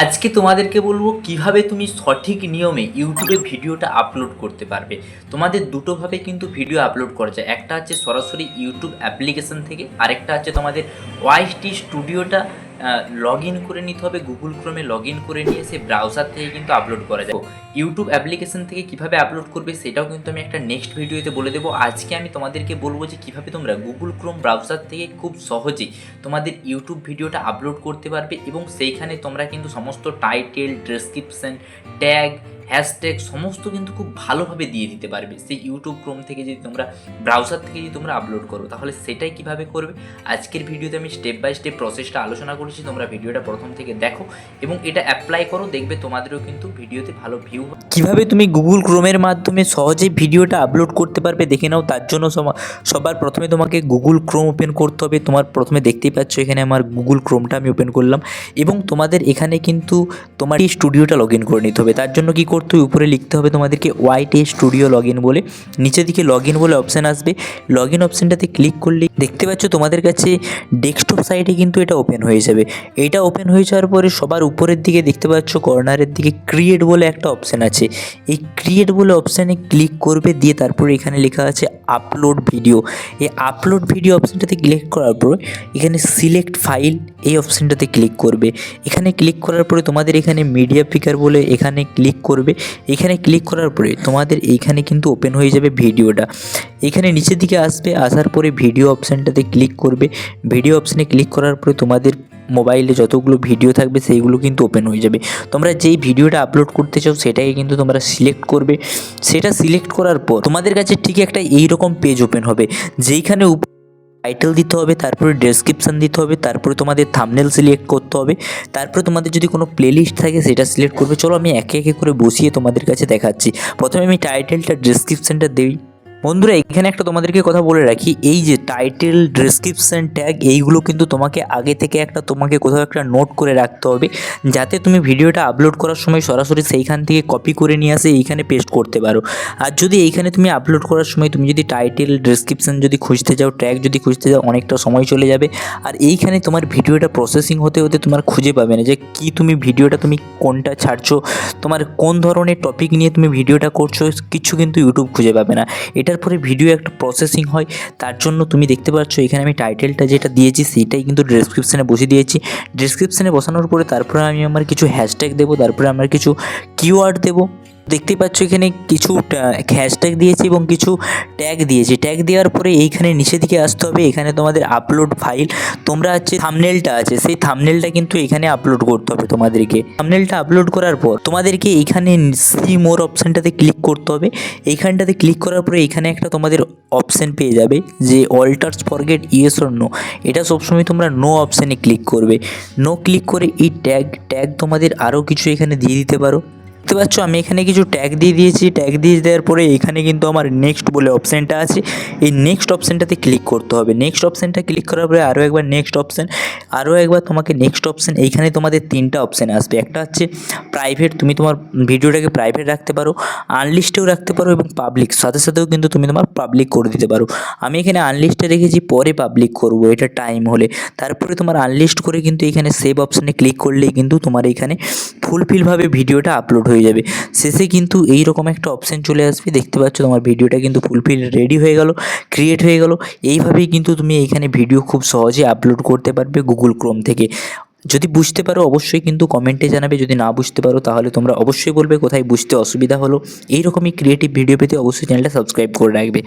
আজকে তোমাদেরকে বলবো কিভাবে তুমি সঠিক নিয়মে ইউটিউবে ভিডিওটা আপলোড করতে পারবে। তোমাদের দুটোভাবে কিন্তু ভিডিও আপলোড করা যায়, একটা হচ্ছে সরাসরি ইউটিউব অ্যাপ্লিকেশন থেকে, আরেকটা হচ্ছে তোমাদের ওয়াইটি স্টুডিওটা লগ ইন করে নিতে হবে। গুগল ক্রোমে লগ ইন করে নিয়ে সে ব্রাউজার থেকে কিন্তু আপলোড করা যায়। ইউটিউব অ্যাপ্লিকেশন থেকে কিভাবে আপলোড করবে সেটাও কিন্তু আমি একটা নেক্সট ভিডিওতে বলে দেবো। আজকে আমি তোমাদেরকে বলবো যে কিভাবে তোমরা গুগল ক্রোম ব্রাউজার থেকে খুব সহজেই তোমাদের ইউটিউব ভিডিওটা আপলোড করতে পারবে এবং সেইখানে তোমরা কিন্তু সমস্ত টাইটেল, ডেসক্রিপশন, ট্যাগ, হ্যাশট্যাগ সমস্ত কিন্তু খুব ভালোভাবে দিয়ে দিতে পারবে। সেই ইউটিউব ক্রোম থেকে যদি তোমরা ব্রাউজার থেকে যদি তোমরা আপলোড করো, তাহলে সেটাই কিভাবে করবে আজকের ভিডিওতে আমি স্টেপ বাই স্টেপ প্রসেসটা আলোচনা করেছি। তোমরা ভিডিওটা প্রথম থেকে দেখো এবং এটা অ্যাপ্লাই করো, দেখবে তোমাদেরও কিন্তু ভিডিওতে ভালো ভিউ। কিভাবে তুমি গুগল ক্রোমের মাধ্যমে সহজেই ভিডিওটা আপলোড করতে পারবে দেখে নাও। তার জন্য সবার প্রথমে তোমাকে গুগল ক্রোম ওপেন করতে হবে। তোমার প্রথমে দেখতেই পাচ্ছ এখানে আমার গুগল ক্রোমটা আমি ওপেন করলাম এবং তোমাদের এখানে কিন্তু তোমার এই স্টুডিওটা লগ ইন করে নিতে হবে। তার জন্য কি করতে হবে, উপরে লিখতে হবে তোমাদেরকে ওয়াইটি স্টুডিও লগ ইন বলে, নিচের দিকে লগ ইন বলে অপশান আসবে। লগ ইন অপশানটাতে ক্লিক করলে দেখতে পাচ্ছ তোমাদের কাছে ডেস্কটপ সাইটে কিন্তু এটা ওপেন হয়ে যাবে। এটা ওপেন হয়ে যাওয়ার পরে সবার উপরের দিকে দেখতে পাচ্ছ কর্নারের দিকে ক্রিয়েট বলে একটা অপশান আছে। এই ক্রিয়েট বলে অপশানে ক্লিক করবে, দিয়ে তারপরে এখানে লেখা আছে আপলোড ভিডিও। এই আপলোড ভিডিও অপশানটাতে ক্লিক করার পর এখানে সিলেক্ট ফাইল এই অপশানটাতে ক্লিক করবে। এখানে ক্লিক করার পরে তোমাদের এখানে মিডিয়া পিকার বলে এখানে ক্লিক করবে। এখানে ক্লিক করার পরে তোমাদের এইখানে কিন্তু ওপেন হয়ে যাবে ভিডিওটা। এখানে নিচের দিকে আসবে, আসার পরে ভিডিও অপশানটাতে ক্লিক করবে। ভিডিও অপশানে ক্লিক করার পরে তোমাদের মোবাইলে যতগুলো ভিডিও থাকবে সেইগুলো কিন্তু ওপেন হয়ে যাবে। তোমরা যেই ভিডিওটা আপলোড করতে চাও সেটাকে কিন্তু তোমরা সিলেক্ট করবে। সেটা সিলেক্ট করার পর তোমাদের কাছে ঠিক একটা এইরকম পেজ ওপেন হবে, যেইখানে টাইটেল দিতে হবে, তারপরে ডেসক্রিপশান দিতে হবে, তারপরে তোমাদের থাম্বনেল সিলেক্ট করতে হবে, তারপরে তোমাদের যদি কোনো প্লেলিস্ট থাকে সেটা সিলেক্ট করবে। চলো আমি একে একে করে বসিয়ে তোমাদের কাছে দেখাচ্ছি। প্রথমে আমি টাইটেলটা, ডেসক্রিপশানটা দিই। বন্ধুরা এখানে একটা তোমাদেরকে কথা বলে রাখি, এই যে টাইটেল, ডেসক্রিপশন, ট্যাগ এইগুলো কিন্তু তোমাকে আগে থেকে তোমাকে কোথাও একটা নোট করে রাখতে হবে, যাতে তুমি ভিডিওটা আপলোড করার সময় সরাসরি সেইখান থেকে কপি করে নিয়ে আসে এইখানে পেস্ট করতে পারো। আর যদি এইখানে তুমি আপলোড করার সময় তুমি যদি টাইটেল, ডেসক্রিপশন যদি খুঁজতে যাও, ট্যাগ যদি খুঁজতে যাও, অনেকটা সময় চলে যাবে। আর এইখানে তোমার ভিডিওটা প্রসেসিং হতে হতে তোমার খুঁজে পাবে না যে কি তুমি ভিডিওটা তুমি কোনটা ছাড়ছো, তোমার কোন ধরনের টপিক নিয়ে তুমি ভিডিওটা করছো, কিছু কিন্তু ইউটিউব খুঁজে পাবে না। এটার পরে ভিডিও একটা প্রসেসিং হয়। তার জন্য তুমি দেখতে পাচ্ছ এখানে আমি টাইটেলটা যেটা দিয়েছি সেটাই কিন্তু ডেসক্রিপশানে বসিয়ে দিয়েছি। ডেসক্রিপশানে বসানোর পরে তারপরে আমি আমার কিছু হ্যাশট্যাগ দেবো, তারপরে আমার কিছু কিওয়ার্ড দেবো। দেখতেই পাচ্ছ এখানে কিছু হ্যাশট্যাগ দিয়েছি এবং কিছু ট্যাগ দিয়েছি। ট্যাগ দেওয়ার পরে এইখানে নিচের দিকে আসতে হবে। এখানে তোমাদের আপলোড ফাইল, তোমরা হচ্ছে থাম্বনেলটা আছে সেই থাম্বনেলটা কিন্তু এখানে আপলোড করতে হবে তোমাদেরকে। থাম্বনেলটা আপলোড করার পর তোমাদেরকে এইখানে সি মোর অপশানটাতে ক্লিক করতে হবে। এইখানটাতে ক্লিক করার পরে এখানে একটা তোমাদের অপশান পেয়ে যাবে যে অল্টার্স ফরগেট ইয়েস অর নো। এটা সবসময় তোমরা নো অপশানে ক্লিক করবে। নো ক্লিক করে এই ট্যাগ তোমাদের আরও কিছু এখানে দিয়ে দিতে পারো। দেখতে পাচ্ছ আমি এখানে কিছু ট্যাগ দিয়ে দিয়েছি। ট্যাগ দিয়ে দেওয়ার পরে এখানে কিন্তু আমার নেক্সট বলে অপশানটা আছে, এই নেক্সট অপশানটাতে ক্লিক করতে হবে। নেক্সট অপশানটা ক্লিক করার পরে আরও একবার নেক্সট অপশান, আরও একবার তোমাকে নেক্সট অপশান। এইখানে তোমাদের তিনটা অপশান আসবে। একটা হচ্ছে প্রাইভেট, তুমি তোমার ভিডিওটাকে প্রাইভেট রাখতে পারো, আনলিস্টেও রাখতে পারো এবং পাবলিক, সাথে সাথেও কিন্তু তুমি তোমার পাবলিক করে দিতে পারো। আমি এখানে আনলিস্টে রেখেছি, পরে পাবলিক করব এটা টাইম হলে। তারপরে তোমার আনলিস্ট করে কিন্তু এখানে সেভ অপশানে ক্লিক করলেই কিন্তু তোমার এখানে ফুলফিলভাবে ভিডিওটা আপলোড হয়ে যাবে। শেষে কিন্তু এইরকম একটা অপশান চলে আসবে। দেখতে পাচ্ছ তোমার ভিডিওটা কিন্তু ফুলফিল রেডি হয়ে গেল, ক্রিয়েট হয়ে গেল। এইভাবেই কিন্তু তুমি এইখানে ভিডিও খুব সহজে আপলোড করতে পারবে গুগল ক্রোম থেকে। যদি বুঝতে পারো অবশ্যই কিন্তু কমেন্টে জানাবে, যদি না বুঝতে পারো তাহলে তোমরা অবশ্যই বলবে কোথায় বুঝতে অসুবিধা হলো। এইরকমই ক্রিয়েটিভ ভিডিও পেতে অবশ্যই চ্যানেলটা সাবস্ক্রাইব করে রাখবে।